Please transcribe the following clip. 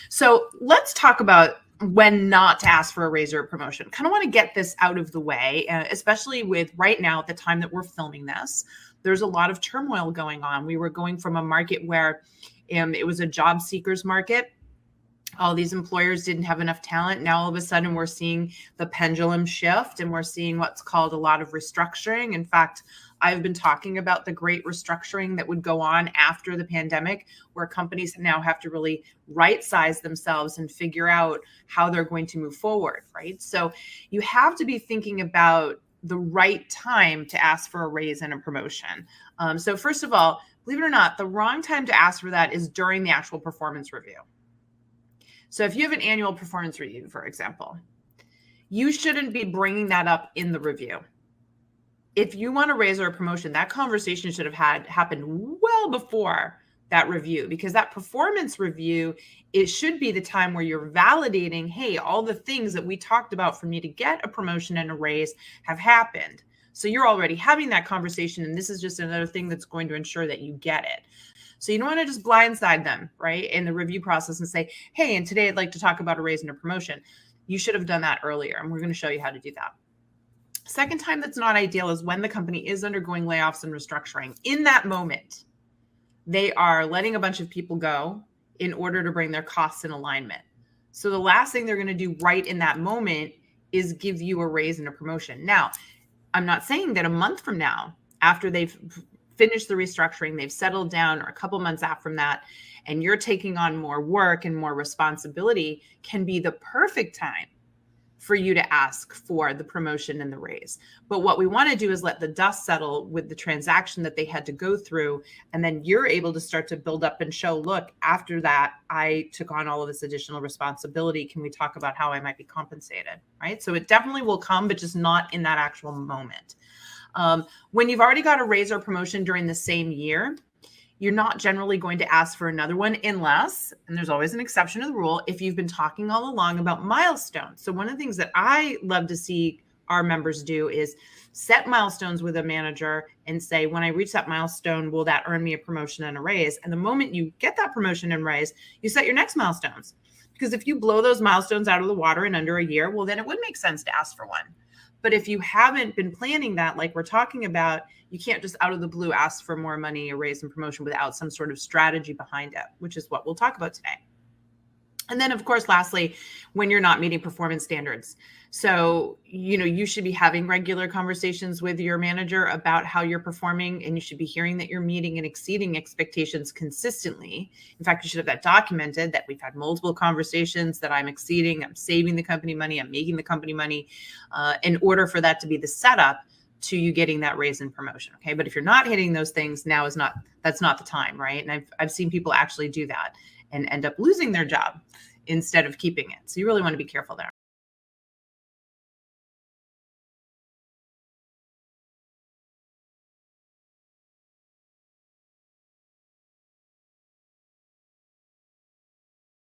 So let's talk about when not to ask for a raise or a promotion. Kind of want to get this out of the way, especially with right now at the time that we're filming this. There's a lot of turmoil going on. We were going from a market where it was a job seekers market. All these employers didn't have enough talent. Now, all of a sudden, we're seeing the pendulum shift and we're seeing what's called a lot of restructuring. In fact, I've been talking about the great restructuring that would go on after the pandemic, where companies now have to really right size themselves and figure out how they're going to move forward, right? So you have to be thinking about the right time to ask for a raise and a promotion. So first of all, believe it or not, the wrong time to ask for that is during the actual performance review. So if you have an annual performance review, for example, you shouldn't be bringing that up in the review. If you want a raise or a promotion, that conversation should have happened well before that review, because that performance review, it should be the time where you're validating, hey, all the things that we talked about for me to get a promotion and a raise have happened. So you're already having that conversation, and this is just another thing that's going to ensure that you get it. So you don't want to just blindside them, right, in the review process and say, hey, and today I'd like to talk about a raise and a promotion. You should have done that earlier, and we're going to show you how to do that. Second time that's not ideal is when the company is undergoing layoffs and restructuring. In that moment, they are letting a bunch of people go in order to bring their costs in alignment. So the last thing they're going to do right in that moment is give you a raise and a promotion. Now, I'm not saying that a month from now, after they've finished the restructuring, they've settled down, or a couple months out from that, and you're taking on more work and more responsibility, can be the perfect time for you to ask for the promotion and the raise. But what we want to do is let the dust settle with the transaction that they had to go through. And then you're able to start to build up and show, look, after that, I took on all of this additional responsibility. Can we talk about how I might be compensated, right? So it definitely will come, but just not in that actual moment. When you've already got a raise or promotion during the same year, you're not generally going to ask for another one unless, and there's always an exception to the rule, if you've been talking all along about milestones. So one of the things that I love to see our members do is set milestones with a manager and say, when I reach that milestone, will that earn me a promotion and a raise? And the moment you get that promotion and raise, you set your next milestones. Because if you blow those milestones out of the water in under a year, well, then it would make sense to ask for one. But if you haven't been planning that, like we're talking about, you can't just out of the blue ask for more money, a raise and promotion without some sort of strategy behind it, which is what we'll talk about today. And then, of course, lastly, when you're not meeting performance standards. So, you should be having regular conversations with your manager about how you're performing, and you should be hearing that you're meeting and exceeding expectations consistently. In fact, you should have that documented, that we've had multiple conversations, that I'm exceeding, I'm saving the company money, I'm making the company money, in order for that to be the setup to you getting that raise and promotion. Okay. But if you're not hitting those things, that's not the time, right? And I've seen people actually do that and end up losing their job instead of keeping it. So you really want to be careful there.